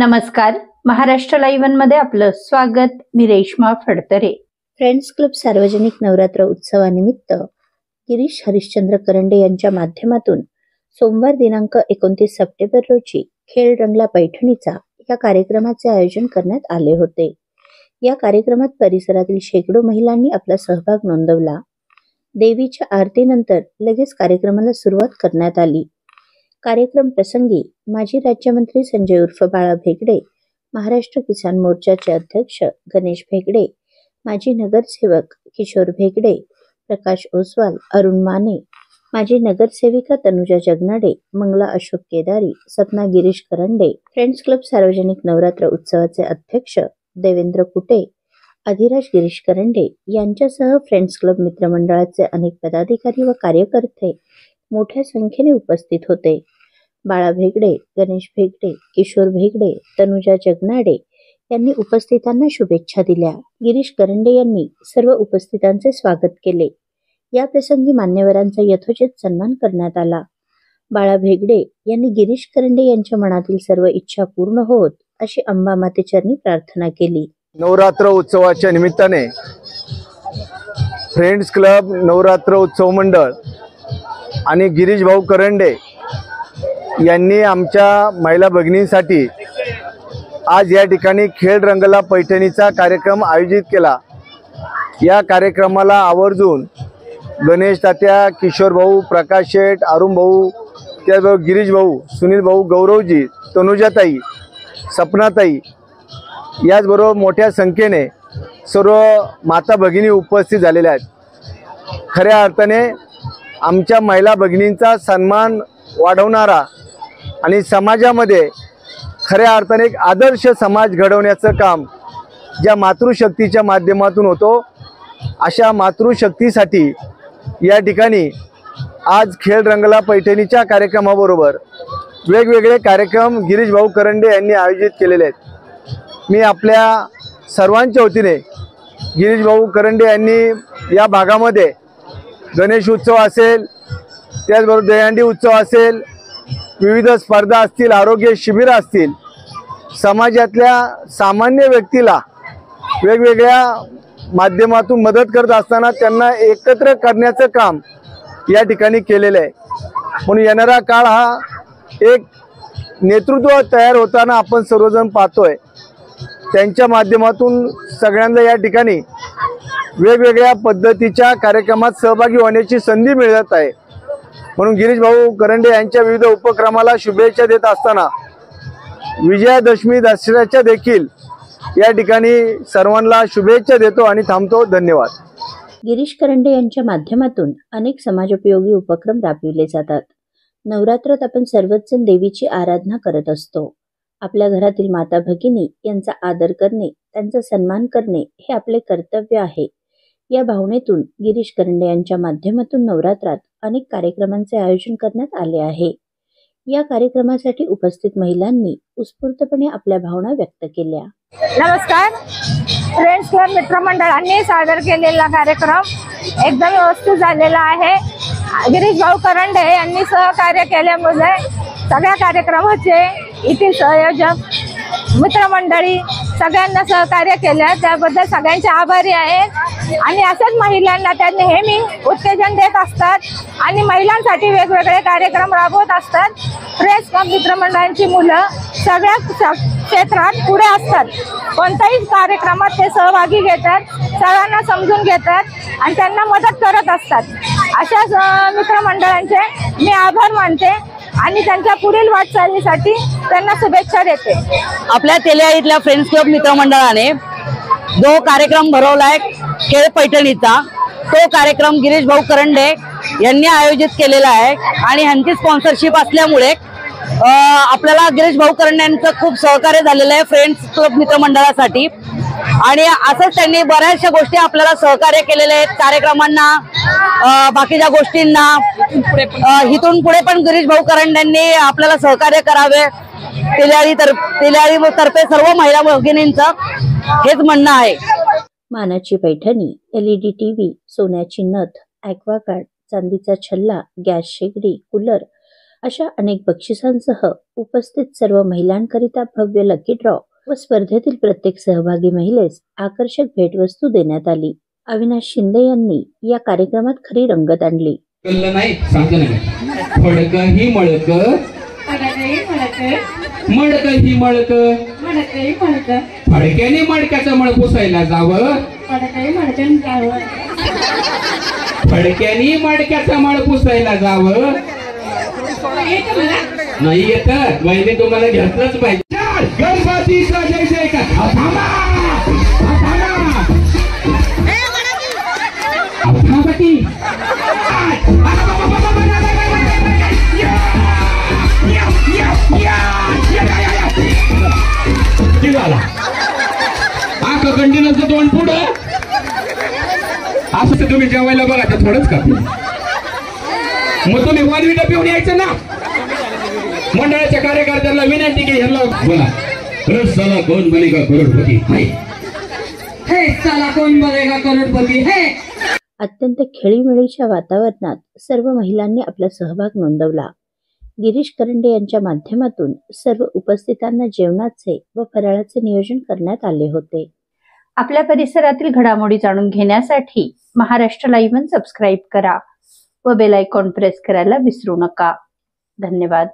नमस्कार, महाराष्ट्र लाईव्ह मध्ये आपलं स्वागत. मी रेश्मा फडतरे. फ्रेंड्स क्लब सार्वजनिक नवरात्र उत्सवानिमित्त गिरीश हरिश्चंद्र करंडे यांच्या माध्यमातून सोमवार दिनांक 29 सप्टेंबर रोजी खेळ रंगला पैठणीचा या कार्यक्रमाचे आयोजन करण्यात आले होते. या कार्यक्रमात परिसरातील शेकडो महिलांनी आपला सहभाग नोंदवला. देवीच्या आरतीनंतर लगेच कार्यक्रमाला सुरुवात करण्यात आली. कार्यक्रम प्रसंगी माजी राज्यमंत्री संजय उर्फ बाळा भेगडे, महाराष्ट्र किसान मोर्चाचे अध्यक्ष गणेश भेगडे, माजी नगरसेवक किशोर भेगडे, प्रकाश ओसवाल, अरुण माने, माजी नगरसेविका तनुजा जगनाडे, मंगला अशोक केदारी, सपना गिरीश करंडे, फ्रेंड्स क्लब सार्वजनिक नवरात्र उत्सवाचे अध्यक्ष देवेंद्र कुटे, अधिराज गिरीश करंडे यांच्यासह फ्रेंड्स क्लब मित्रमंडळाचे अनेक पदाधिकारी व कार्यकर्ते मोठ्या संख्येने उपस्थित होते. बाळा भेगडे, गणेश भेगडे, किशोर भेगडे, तनुजा जगनाडे यांनी उपस्थितांना शुभेच्छा दिल्या. गिरीश करंडे यांनी सर्व उपस्थितांचे स्वागत केले. या प्रसंगी मान्यवरांचा यथोचित सन्मान करण्यात आला. बाळा भेगडे यांनी गिरीश करंडे यांच्या मनातील सर्व इच्छा पूर्ण होत अशी अंबा मातेचरणी प्रार्थना केली. नवरात्र उत्सवाच्या निमित्ताने फ्रेंड्स क्लब नवरात्र उत्सव मंडळ आणि गिरीश भाऊ करंडे यांनी आमच्या महिला भगिनींसाठी आज या ठिकाणी खेळ रंगला पैठणीचा कार्यक्रम आयोजित केला. या कार्यक्रमाला आवर्जून गणेश तात्या, किशोर भाऊ, प्रकाश शेठ, अरुण भाऊ, त्याचबरोबर गिरीश भाऊ, सुनील भाऊ, गौरवजी, तनुजाताई, सपनाताई याचबरोबर मोठ्या संख्येने सर्व माता भगिनी उपस्थित झालेल्या आहेत. खऱ्या अर्थाने आमच्या महिला भगिनींचा सन्मान वाढवणारा आणि समाजामध्ये खऱ्या अर्थाने एक आदर्श समाज घडवण्याचं काम ज्या मातृशक्तीच्या माध्यमातून होतो, अशा मातृशक्तीसाठी या ठिकाणी आज खेळ रंगला पैठणीच्या कार्यक्रमाबरोबर वेगवेगळे कार्यक्रम गिरीश भाऊ करंडे यांनी आयोजित केलेले आहेत. मी आपल्या सर्वांच्या वतीने गिरीश भाऊ करंडे यांनी या भागामध्ये गणेश उत्सव असेल, त्याचबरोबर दहीहंडी उत्सव असेल, विविध स्पर्धा असतील, आरोग्य शिबिर असतील, समाजातल्या सामान्य व्यक्तीला वेगवेगळ्या माध्यमातून मदत करत असताना त्यांना एकत्र करण्याचं काम या ठिकाणी केलेलं आहे. म्हणून येणारा काळ हा एक नेतृत्व तयार होताना आपण सर्वजण पाहतोय. त्यांच्या माध्यमातून सगळ्यांना या ठिकाणी वेगवेगळ्या पद्धतीच्या कार्यक्रमात सहभागी होण्याची संधी मिळत आहे. म्हणून गिरीश भाऊ करंडे यांच्या विविध उपक्रमाला शुभेच्छा देत असताना विजयादशमी दसऱ्याच्या देखील या ठिकाणी सर्वांना शुभेच्छा देतो आणि थांबतो. धन्यवाद. गिरीश करंडे यांच्या माध्यमातून अनेक समाजोपयोगी उपक्रम राबविले जातात. नवरात्रात आपण सर्वच जण देवीची आराधना करत असतो. आपल्या घरातील माता भगिनी यांचा आदर करणे, त्यांचा सन्मान करणे हे आपले कर्तव्य आहे. या भावनेतून गिरीश करंडे यांच्या माध्यमातून नवरात्रात अनेक कार्यक्रमांचे आयोजन करण्यात आले आहे. या कार्यक्रमासाठी उपस्थित महिलांनी उत्स्फूर्तपणे आपल्या भावना व्यक्त केल्या. नमस्कार. फ्रेंड्स क्लब मित्रमंडळांनी सादर केलेला कार्यक्रम एकदम व्यवस्थित झालेला आहे. गिरीश भाऊ करंडे यांनी सहकार्य केल्यामुळे सगळ्या कार्यक्रमाचे येथील संयोजक मित्रमंडळी सगळ्यांना सहकार्य केलं, त्याबद्दल सगळ्यांचे आभारी आहेत. आणि असेच महिलांना त्या नेहमी उत्तेजन देत असतात आणि महिलांसाठी वेगवेगळे कार्यक्रम राबवत असतात. फ्रेंड्स क्लब मित्रमंडळांची मुलं सगळ्या क्षेत्रात पुढे असतात. कोणत्याही कार्यक्रमात ते सहभागी घेतात, सगळ्यांना समजून घेतात आणि त्यांना मदत करत असतात. अशा मित्रमंडळांचे मी आभार मानते आणि त्यांच्या पुढील वाटचालीसाठी त्यांना शुभेच्छा देते. आपल्या तेलिया फ्रेंड्स क्लब मित्रमंडळाने जो कार्यक्रम भरवलाय खेळ पैठणीचा, तो कार्यक्रम गिरीश भाऊ करंडे यांनी आयोजित केलेला आहे आणि ह्यांची स्पॉन्सरशिप असल्यामुळे आपल्याला गिरीश भाऊ करंडे यांचं खूप सहकार्य झालेलं आहे फ्रेंड्स क्लब मित्रमंडळासाठी. आणि असंच त्यांनी बऱ्याचशा गोष्टी आपल्याला सहकार्य केलेले आहेत, कार्यक्रमांना, बाकीच्या गोष्टींना. इथून पुढे पण गिरीश भाऊ करंडेंनी आपल्याला सहकार्य करावे. तेलिया तर्फे सर्व महिला भगिनींचं हेच म्हणणं आहे. मानाची पैठणी, LED TV, सोन्याची नथ, ॲक्वागार्ड, चांदीचा छल्ला, गॅस शेगडी, कूलर अशा अनेक बक्षिसांसह उपस्थित सर्व महिलांकरिता भव्य लकी ड्रॉ व स्पर्धेतील प्रत्येक सहभागी महिलेस आकर्षक भेटवस्तू देण्यात आली. अविनाश शिंदे यांनी या कार्यक्रमात खरी रंगत आणली. कळलं नाही सांगतो ना फडक ही मळक मडक ही मळक फडक्याने मडक्याचं मळ पुसायला जावं फडक्याने मडक्याचं मळ पुसायला जावं नाही येत वहिनी तुम्हाला घेतलंच पाहिजे. गणपतीचा जय जयकार कंटिन्यूचं तोंड पुढं असं तुम्ही जेवायला बघा तर थोडंच का मग तुम्ही वादविटा पिऊन यायचं ना. मंडळाच्या कार्यकर्त्यांना विनंती की ह्याला बोला साला कोण बनेगा करोडपती हे साला कोण बनेगा करोडपती हे. अत्यंत खेळीमेळीच्या वातावरणात सर्व महिलांनी आपला सहभाग नोंदवला. गिरीश करंडे यांच्या माध्यमातून सर्व उपस्थितांना जेवणाचे व फराळाचे नियोजन करण्यात आले होते. आपल्या परिसरातील घडामोडी जाणून घेण्यासाठी महाराष्ट्र लाईव्ह सबस्क्राईब करा व बेल आयकॉन प्रेस करायला विसरू नका. धन्यवाद.